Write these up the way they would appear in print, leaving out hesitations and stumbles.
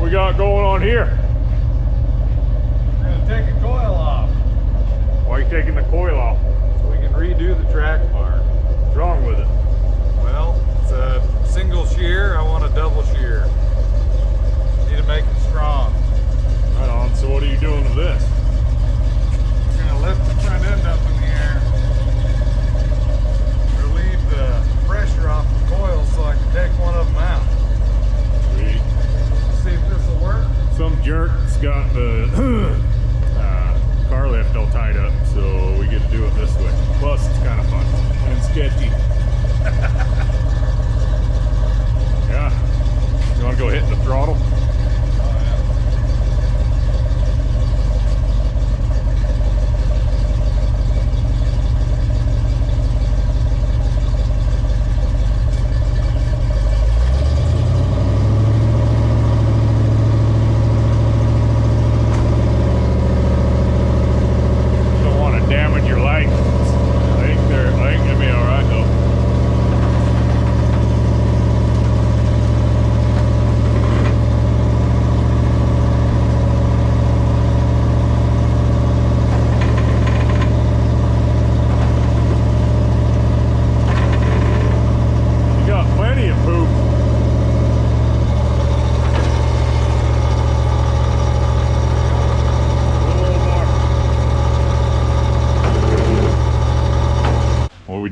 we got going on here? We're gonna take a coil off Why are you taking the coil off? so we can redo the track bar. What's wrong with it? Well, it's a single shear. I want a double shear. Need to make it strong. Right on. So what are you doing with this? We're gonna lift the front end up in the air. Relieve the pressure off the coil so I can take one of them out. Sweet. See if this will work. Some jerk's got the car lift all tied up, so we get to do it this way. Plus, it's kind of fun and sketchy. Yeah. You want to go hit the throttle?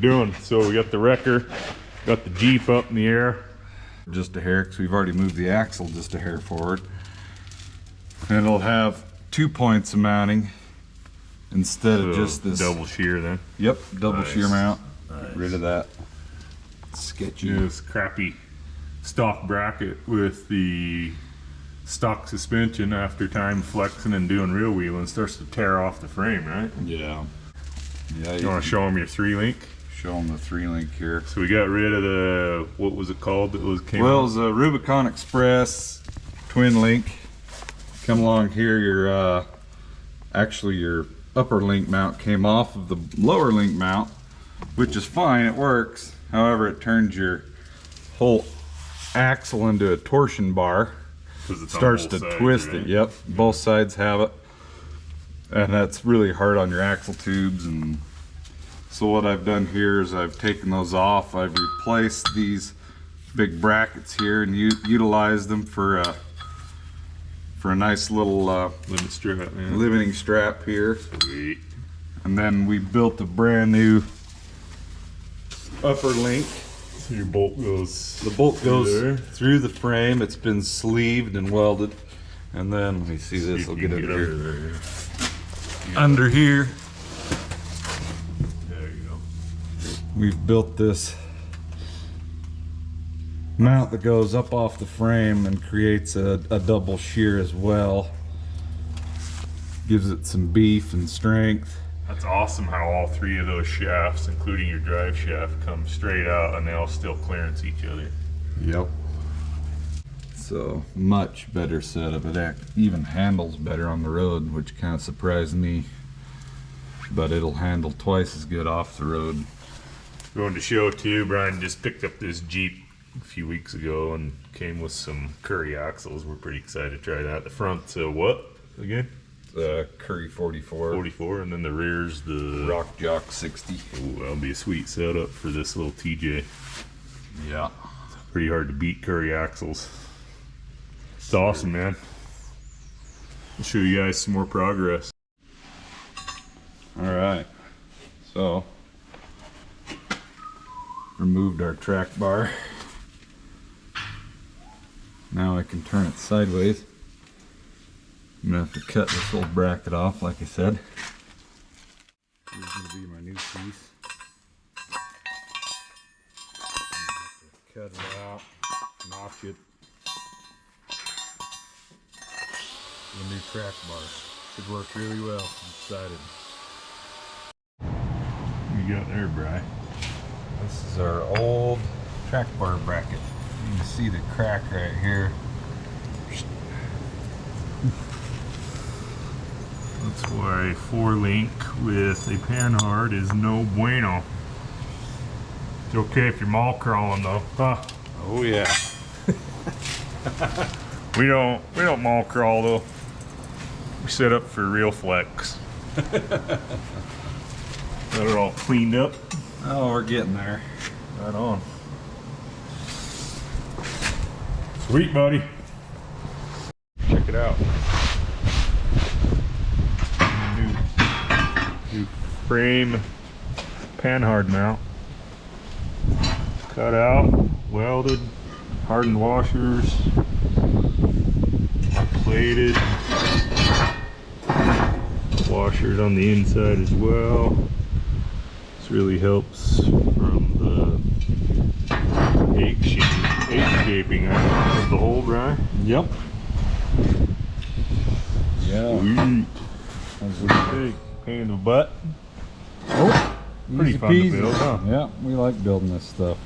Doing so we got the wrecker, got the Jeep up in the air just a hair because we've already moved the axle just a hair forward, and it'll have 2 points of mounting instead of just this double shear. Then yep, double shear mount. Nice. Get rid of that sketchy this crappy stock bracket with the stock suspension. After time flexing and doing real wheeling, starts to tear off the frame, right? Yeah. You want to show them your 3-link? Show them the 3-link here. So we got rid of the, what was it called that was came well, it was a Rubicon Express twin link. Come along here, your actually your upper link mount came off of the lower link mount, which is fine, it works. However, it turns your whole axle into a torsion bar. It starts to twist it. Yep, both sides have it. And that's really hard on your axle tubes. And so what I've done here is I've taken those off. I've replaced these big brackets here and utilized them for a nice little limiting strap here. Sweet. And then we built a brand new upper link. So your bolt goes. The bolt goes through the frame. It's been sleeved and welded. And then let me see this. I'll get it here. There. Under here, there you go. We've built this mount that goes up off the frame and creates a double shear as well. Gives it some beef and strength. That's awesome how all 3 of those shafts, including your drive shaft, come straight out and they all still clearance each other. Yep. So much better setup. It even handles better on the road, which kind of surprised me. But it'll handle twice as good off the road. Going to show too, Brian just picked up this Jeep a few weeks ago and came with some Curry axles. We're pretty excited to try that. The front's what again? The Curry 44. 44, and then the rear's the Rock Jock 60. Ooh, that'll be a sweet setup for this little TJ. Yeah. Pretty hard to beat Curry axles. It's awesome, man. I'll show you guys some more progress. Alright, so removed our track bar. Now I can turn it sideways. I'm gonna have to cut this little bracket off, like I said. Here's gonna be my new piece. Cut it out, notch it. The new track bar should work really well. I'm excited. What you got there, Bri? This is our old track bar bracket. You can see the crack right here. That's why 4-link with a panhard is no bueno. It's okay if you're mall crawling though, huh? Oh yeah. We don't mall crawl though. We set up for real flex. Got it all cleaned up. Oh, we're getting there. Right on. Sweet, buddy. Check it out. New frame panhard mount. Cut out, welded, hardened washers, plated. Washers on the inside as well. This really helps from the H-shaping of the hole, Brian. Yep. Yeah. Sweet. That's a big pain in the butt. Oh, pretty easy fun peasy. to build, huh? Yeah, we like building this stuff.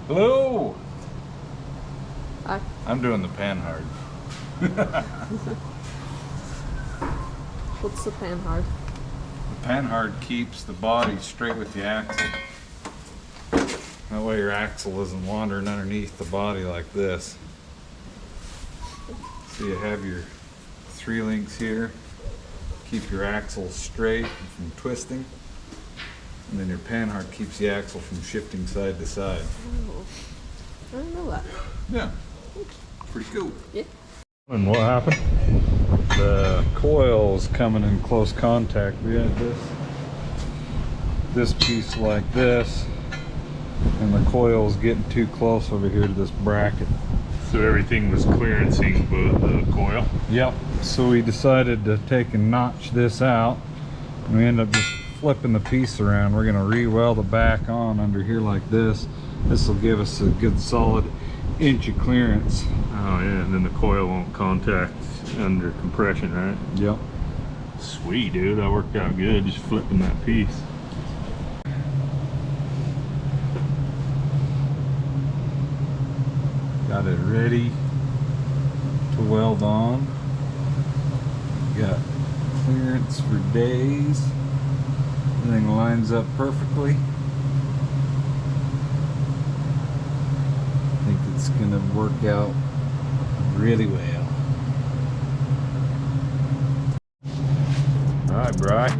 Hello. Hi. I'm doing the panhard. What's the panhard? The panhard keeps the body straight with the axle. That way your axle isn't wandering underneath the body like this. So you have your 3 links here. Keep your axle straight from twisting. And then your panhard keeps the axle from shifting side to side. Oh, I didn't know that. Yeah, pretty cool. Yeah. And what happened? The coil's coming in close contact. We had this piece like this, and the coil's getting too close over here to this bracket. So everything was clearancing but the coil. Yep. So we decided to take and notch this out, and we end up just flipping the piece around. We're gonna re-weld it back on under here like this. This will give us a good solid inch of clearance. Oh yeah, and then the coil won't contact under compression, right? Yep. Sweet, dude. That worked out good, just flipping that piece. Got it ready to weld on. Got clearance for days. Everything lines up perfectly. I think it's gonna work out really well. All right, Bry.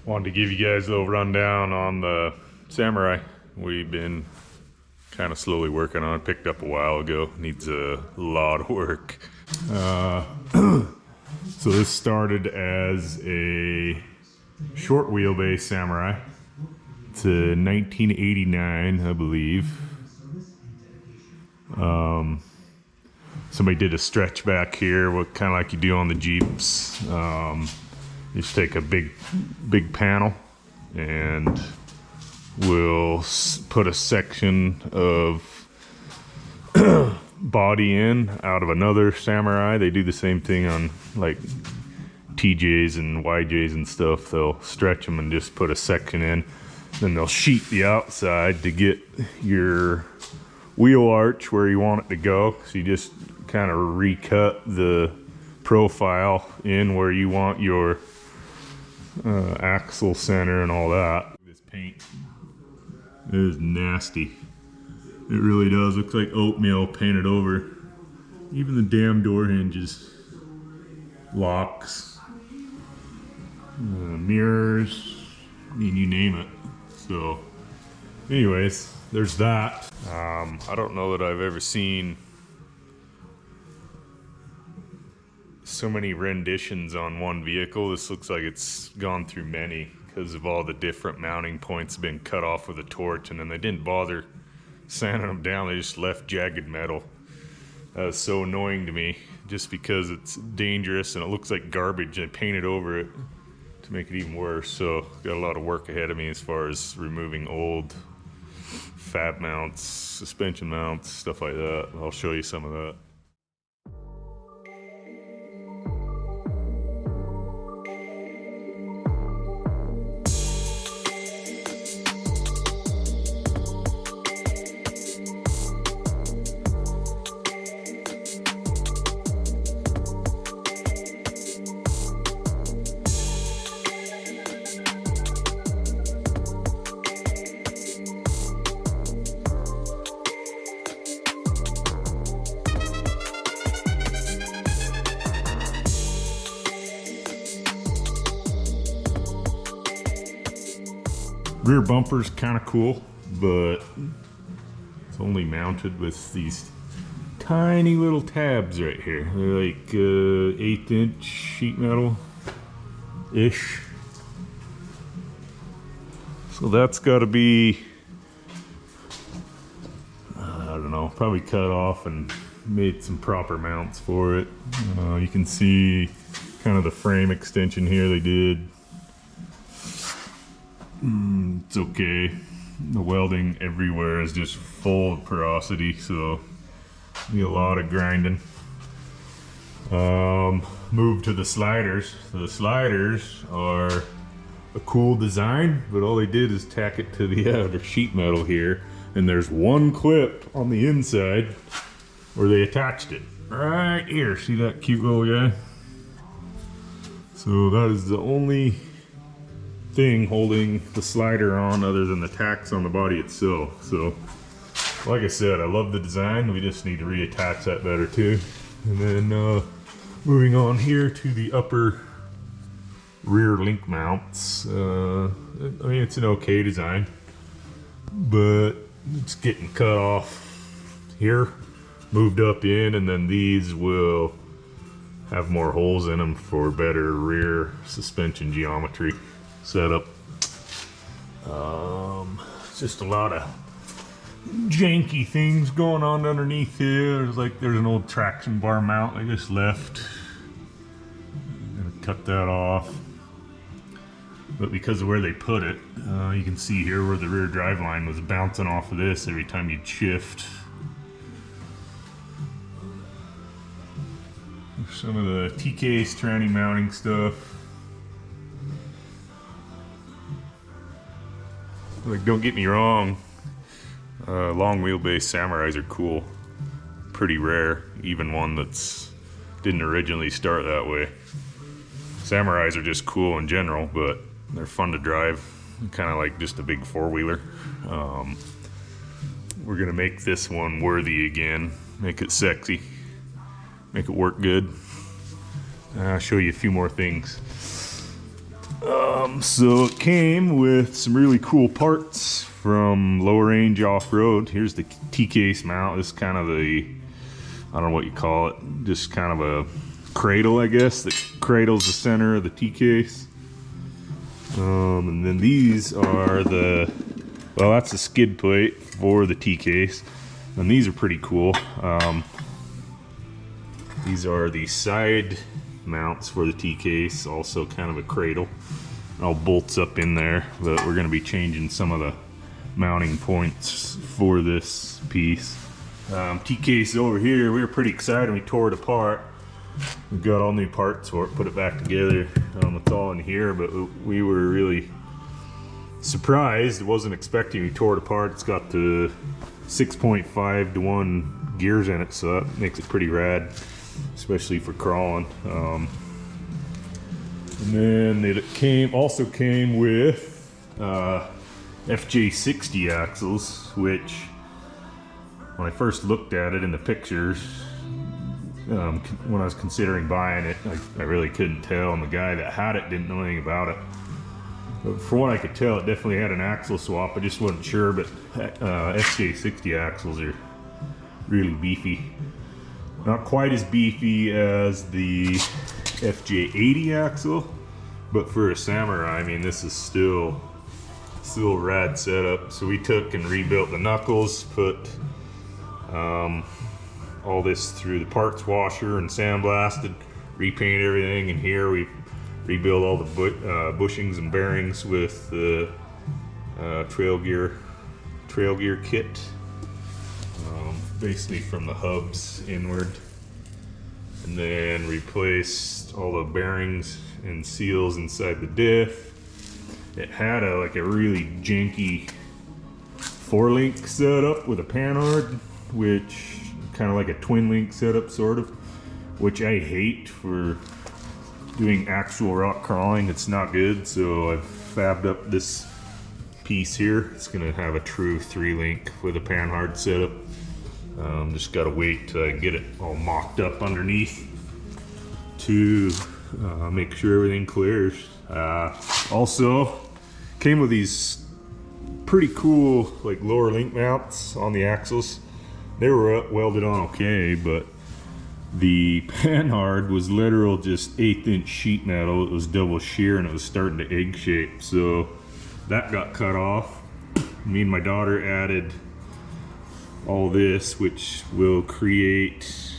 Wanted to give you guys a little rundown on the Samurai. We've been kind of slowly working on it. Picked up a while ago. Needs a lot of work. So this started as a short wheelbase Samurai. It's a 1989, I believe. Somebody did a stretch back here, what kind of like you do on the Jeeps. You just take a big panel and we'll put a section of body in out of another Samurai. They do the same thing on like TJs and YJs and stuff. They'll stretch them and just put a section in. Then they'll sheet the outside to get your wheel arch where you want it to go. So you just kind of recut the profile in where you want your axle center and all that. This paint is nasty. It really does. Looks like oatmeal painted over. Even the damn door hinges, locks, mirrors, I mean, you name it. So anyways, there's that. I don't know that I've ever seen so many renditions on one vehicle. This looks like it's gone through many because of all the different mounting points been cut off with a torch, and then they didn't bother sanding them down. They just left jagged metal. That was so annoying to me just because it's dangerous and it looks like garbage. They painted over it to make it even worse. So got a lot of work ahead of me as far as removing old fab mounts, suspension mounts, stuff like that. I'll show you some of that. Rear bumper's kind of cool, but it's only mounted with these tiny little tabs right here. They're like 1/8 inch sheet metal-ish. So that's got to be, I don't know, probably cut off and made some proper mounts for it. You can see kind of the frame extension here they did. It's okay. The welding everywhere is just full of porosity, so need a lot of grinding. Move to the sliders. So the sliders are a cool design, but all they did is tack it to the outer sheet metal here, and there's one clip on the inside where they attached it. Right here, see that cute little guy? So that is the only thing holding the slider on other than the tacks on the body itself. So like I said, I love the design. We just need to reattach that better too. And then moving on here to the upper rear link mounts. I mean, it's an okay design, but it's getting cut off here, moved up in, and then these will have more holes in them for better rear suspension geometry setup. Just a lot of janky things going on underneath here. There's an old traction bar mount I just left. I'm gonna cut that off. But because of where they put it, you can see here where the rear drive line was bouncing off of this every time you'd shift. Some of the TK tranny mounting stuff. Like, don't get me wrong, long wheelbase Samurais are cool. Pretty rare, even one that's didn't originally start that way. Samurais are just cool in general, but they're fun to drive, kind of like just a big four-wheeler. We're gonna make this one worthy again, make it sexy, make it work good. I'll show you a few more things. So it came with some really cool parts from Low Range Off-Road. Here's the T-case mount. This is kind of the, I don't know what you call it, just kind of a cradle, I guess, that cradles the center of the T-case. And then these are the, well, that's the skid plate for the T-case. And these are pretty cool. These are the side mounts for the T-case, also kind of a cradle. All bolts up in there, but we're going to be changing some of the mounting points for this piece. T-case over here, we were pretty excited. We tore it apart. We got all new parts for it, put it back together. It's all in here, but we were really surprised. Wasn't expecting. We tore it apart. It's got the 6.5 to 1 gears in it, so that makes it pretty rad, especially for crawling. And then it also came with FJ60 axles, which when I first looked at it in the pictures, when I was considering buying it, I really couldn't tell, and the guy that had it didn't know anything about it. But from what I could tell, it definitely had an axle swap. I just wasn't sure, but FJ60 axles are really beefy. Not quite as beefy as the FJ80 axle, but for a Samurai, I mean, this is still a rad setup. So we took and rebuilt the knuckles, put all this through the parts washer and sandblasted, repainted everything, and here we've rebuild all the bushings and bearings with the trail gear kit, basically from the hubs inward, and then replaced all the bearings and seals inside the diff. It had like a really janky 4-link setup with a panhard, which kind of like a twin link setup sort of, which I hate for doing actual rock crawling. It's not good, so I've fabbed up this piece here. It's gonna have a true 3-link with a panhard setup. Just gotta wait till I get it all mocked up underneath to make sure everything clears. Also came with these pretty cool like lower link mounts on the axles. They were welded on okay, but the panhard was literal just 1/8" sheet metal. It was double shear and it was starting to egg shape, so that got cut off. Me and my daughter added all this, which will create,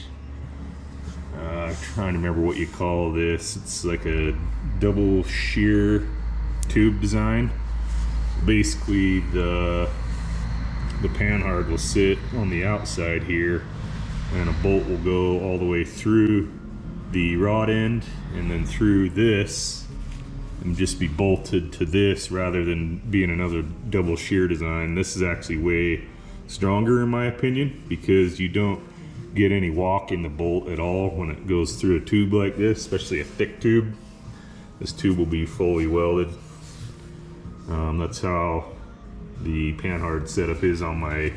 I'm trying to remember what you call this. It's like a double shear tube design. Basically the panhard will sit on the outside here, and a bolt will go all the way through the rod end and then through this and just be bolted to this rather than being another double shear design. This is actually way stronger in my opinion, because you don't get any walk in the bolt at all when it goes through a tube like this, especially a thick tube. This tube will be fully welded. That's how the panhard setup is on my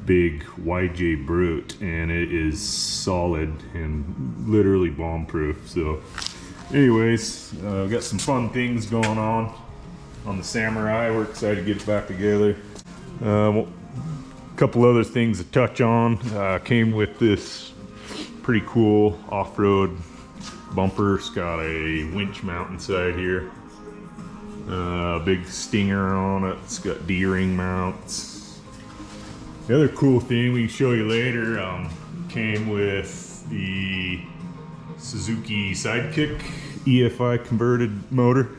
big YJ Brute, and it is solid and literally bomb proof. So anyways, I've got some fun things going on the Samurai. We're excited to get it back together. A couple other things to touch on. Came with this pretty cool off-road bumper. It's got a winch mount inside here. A big stinger on it. It's got D-ring mounts. The other cool thing we can show you later came with the Suzuki Sidekick EFI converted motor.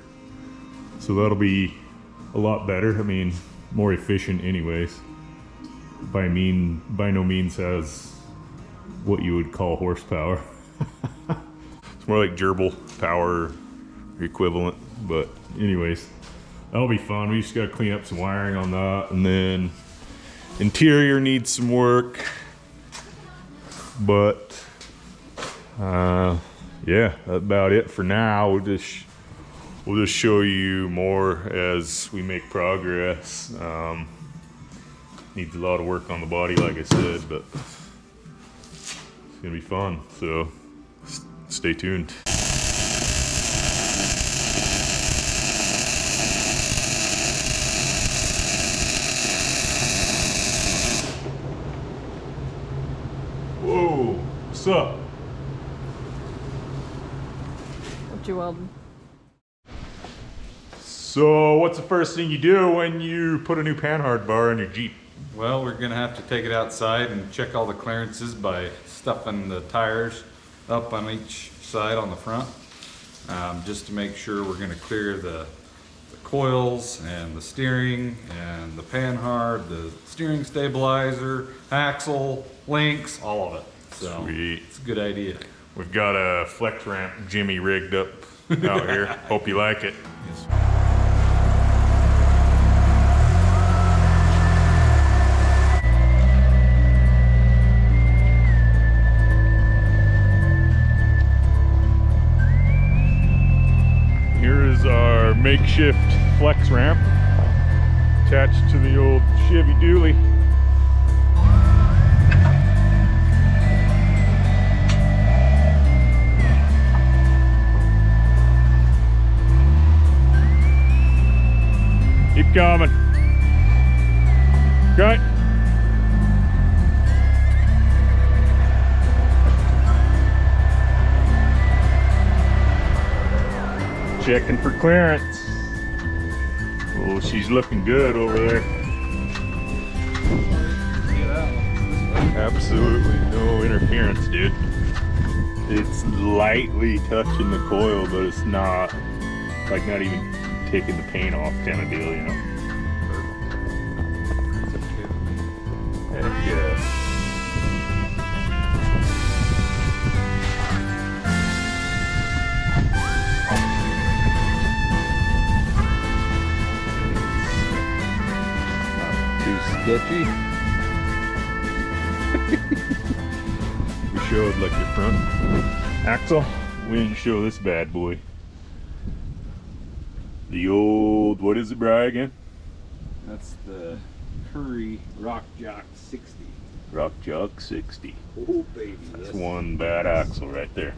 So that'll be a lot better. I mean, more efficient anyways. By no means has what you would call horsepower. It's more like gerbil power equivalent, but anyways, that'll be fun. We just gotta clean up some wiring on that, and then interior needs some work, but yeah, that's about it for now. We'll just show you more as we make progress. Needs a lot of work on the body, like I said, but it's gonna be fun, so stay tuned. Whoa, what's up? What you welding? So what's the first thing you do when you put a new panhard bar on your Jeep? Well, we're gonna have to take it outside and check all the clearances by stuffing the tires up on each side on the front, just to make sure we're gonna clear the coils and the steering and the panhard, the steering stabilizer, axle, links, all of it. So Sweet. It's a good idea. We've got a flex ramp Jimmy rigged up out here. Hope you like it. Yes. Here is our makeshift flex ramp attached to the old Chevy dually. Keep coming. Okay. Checking for clearance. Oh, she's looking good over there. Absolutely no interference, dude. It's lightly touching the coil, but it's not Like not even taking the paint off kind of deal, you know? Heck yeah. Too sketchy. We showed like your front axle. We didn't show this bad boy. The old, what is it, Bri, again? That's the Curry Rock Jock 60. Rock Jock 60. Oh baby, That's one bad axle right there.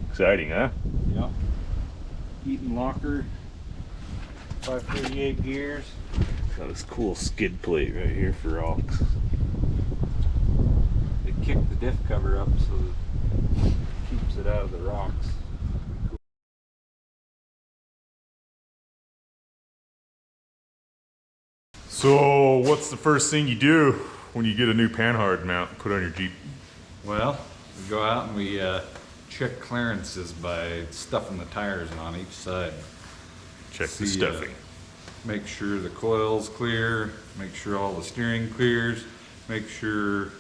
Exciting, huh? Yeah. Eaton locker. 538 gears. Got this cool skid plate right here for rocks. They kick the diff cover up so that it keeps it out of the rocks. So, what's the first thing you do when you get a new panhard mount and put on your Jeep? Well, we go out and we check clearances by stuffing the tires on each side. Check the See, stuffing. Make sure the coil's clear, make sure all the steering clears, make sure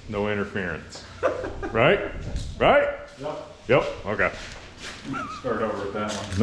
No interference. Right? Right? Yep. Yep. Okay. You can start over with that one. Nope.